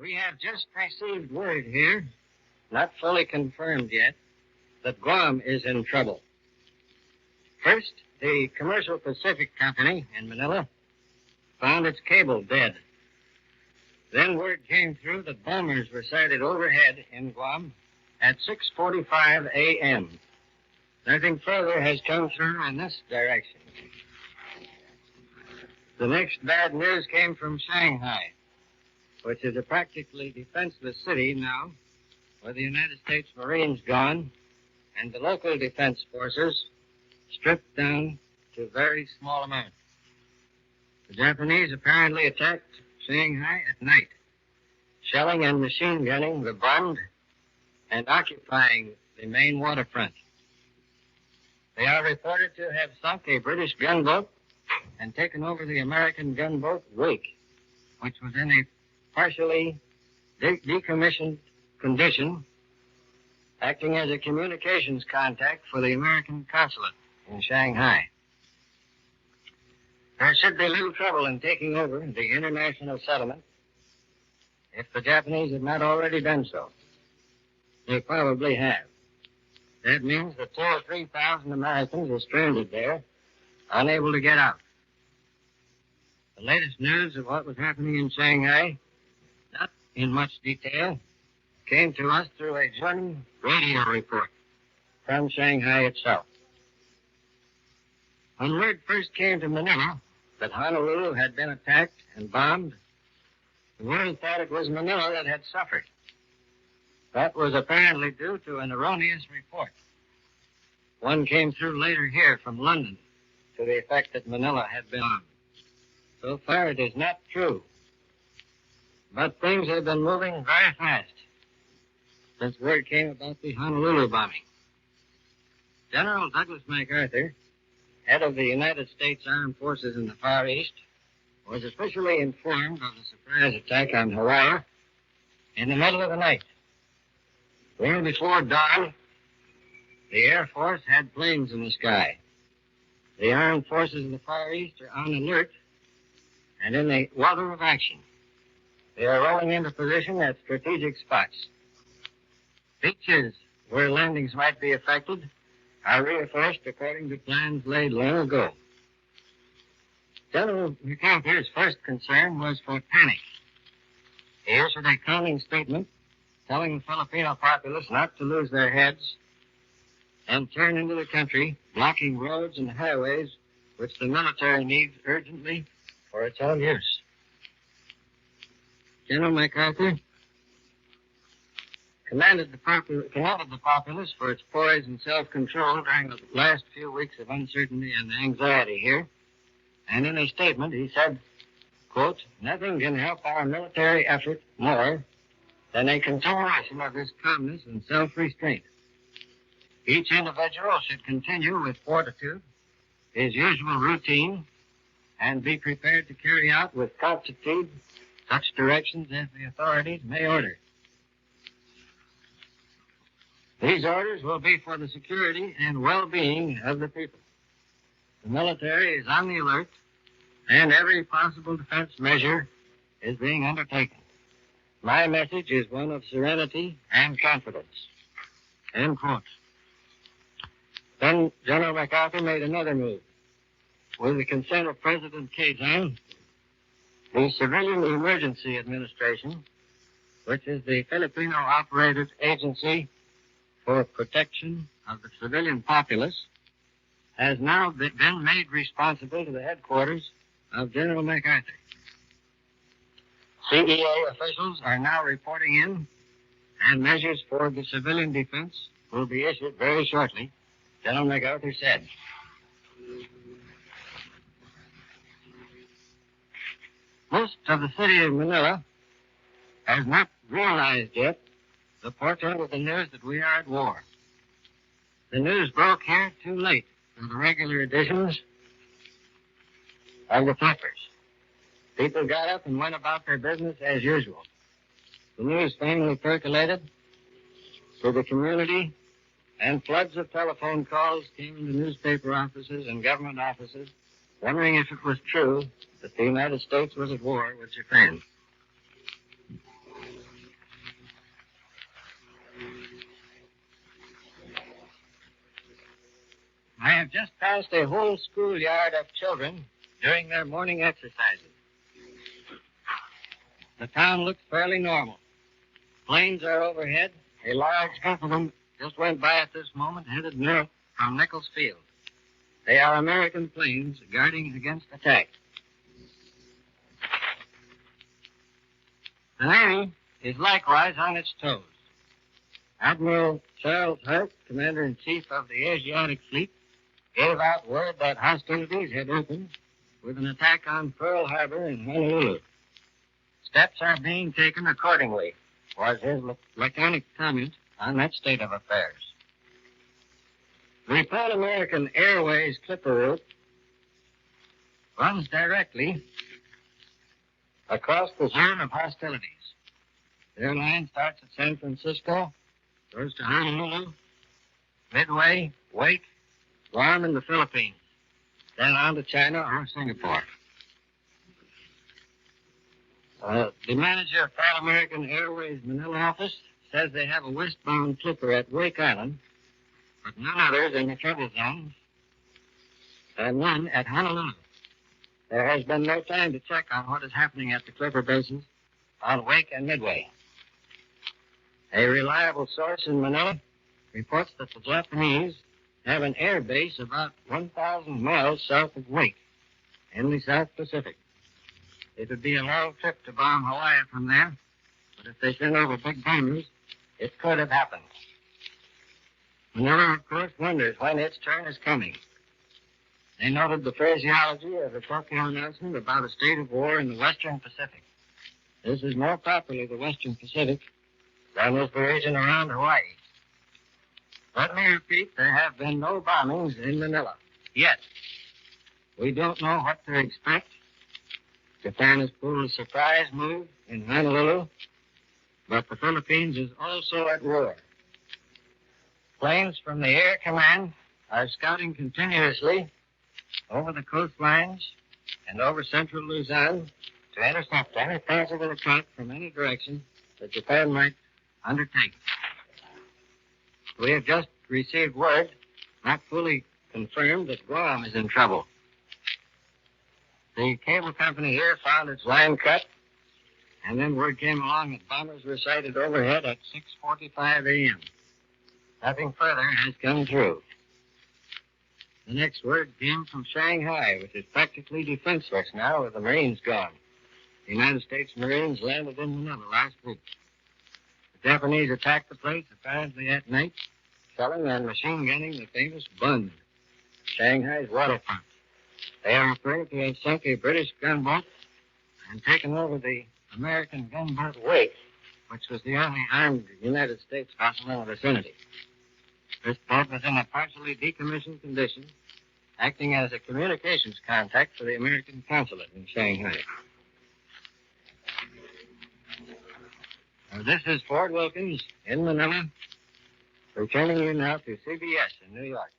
We have just received word here, not fully confirmed yet, that Guam is in trouble. First, the Commercial Pacific Company in Manila found its cable dead. Then word came through that bombers were sighted overhead in Guam at 6:45 a.m. Nothing further has come through in this direction. The next bad news came from Shanghai, which is a practically defenseless city now, with the United States Marines gone and the local defense forces stripped down to very small amounts. The Japanese apparently attacked Shanghai at night, shelling and machine gunning the bombed and occupying the main waterfront. They are reported to have sunk a British gunboat and taken over the American gunboat Wake, which was in a partially decommissioned condition, acting as a communications contact for the American consulate in Shanghai. There should be little trouble in taking over the international settlement if the Japanese have not already done so. They probably have. That means that 2,000 or 3,000 Americans are stranded there, unable to get out. The latest news of what was happening in Shanghai, not in much detail, came to us through a German radio report from Shanghai itself. When word first came to Manila that Honolulu had been attacked and bombed, the world thought it was Manila that had suffered. That was apparently due to an erroneous report. One came through later here from London to the effect that Manila had been bombed. So far, it is not true. But things have been moving very fast since word came about the Honolulu bombing. General Douglas MacArthur, head of the United States Armed Forces in the Far East, was officially informed of the surprise attack on Hawaii in the middle of the night. Well before dawn, the Air Force had planes in the sky. The armed forces of the Far East are on alert and in the water of action. They are rolling into position at strategic spots. Beaches where landings might be affected are reinforced according to plans laid long ago. General MacArthur's first concern was for panic. He issued a calming statement telling the Filipino populace not to lose their heads and turn into the country, blocking roads and highways which the military needs urgently for its own use. General MacArthur commended the populace for its poise and self-control during the last few weeks of uncertainty and anxiety here. And in a statement, he said, quote, "Nothing can help our military effort more than a continuation of this calmness and self-restraint. Each individual should continue with fortitude his usual routine and be prepared to carry out with promptitude such directions as the authorities may order. These orders will be for the security and well-being of the people. The military is on the alert, and every possible defense measure is being undertaken. My message is one of serenity and confidence." End quote. Then General MacArthur made another move. With the consent of President Quezon, the Civilian Emergency Administration, which is the Filipino-operated agency for protection of the civilian populace, has now been made responsible to the headquarters of General MacArthur. CEA officials are now reporting in, and measures for the civilian defense will be issued very shortly, General MacArthur said. Most of the city of Manila has not realized yet the portent of the news that we are at war. The news broke here too late for the regular editions of the papers. People got up and went about their business as usual. The news finally percolated to the community, and floods of telephone calls came into newspaper offices and government offices, wondering if it was true that the United States was at war with Japan. have just passed a whole schoolyard of children doing their morning exercises. The town looks fairly normal. Planes are overhead. A large group of them just went by at this moment, headed north from Nichols Field. They are American planes guarding against attack. The Navy is likewise on its toes. Admiral Charles Hart, Commander-in-Chief of the Asiatic Fleet, gave out word that hostilities had opened with an attack on Pearl Harbor in Honolulu. Steps are being taken accordingly, was his laconic comment on that state of affairs. The Pan American Airways Clipper route runs directly across the zone of hostilities. Their line starts at San Francisco, goes to Honolulu, Midway, Wake, Guam, and the Philippines, then on to China or Singapore. The manager of Pan American Airways Manila office says they have a westbound clipper at Wake Island, but none others in the trouble zones, and none at Honolulu. There has been no time to check on what is happening at the clipper bases on Wake and Midway. A reliable source in Manila reports that the Japanese have an air base about 1,000 miles south of Wake in the South Pacific. It would be a long trip to bomb Hawaii from there, but if they sent over big bombers, it could have happened. Manila, of course, wonders when its turn is coming. They noted the phraseology of the Tokyo announcement about a state of war in the Western Pacific. This is more properly the Western Pacific than is the region around Hawaii. Let me repeat, there have been no bombings in Manila yet. We don't know what to expect. Japan has pulled a surprise move in Honolulu, but the Philippines is also at war. Planes from the Air Command are scouting continuously over the coastlines and over central Luzon to intercept any possible attack from any direction that Japan might undertake. We have just received word, not fully confirmed, that Guam is in trouble. The cable company here found its line cut, and then word came along that bombers were sighted overhead at 6:45 a.m. Nothing further has come through. The next word came from Shanghai, which is practically defenseless now with the Marines gone. The United States Marines landed in Manila last week. The Japanese attacked the place apparently at night, shelling and machine gunning the famous Bund, Shanghai's waterfront. They are afraid to have sunk a British gunboat and taken over the American gunboat Wake, which was the only armed United States vessel in the vicinity. This boat was in a partially decommissioned condition, acting as a communications contact for the American consulate in Shanghai. This is Ford Wilkins in Manila, returning you now to CBS in New York.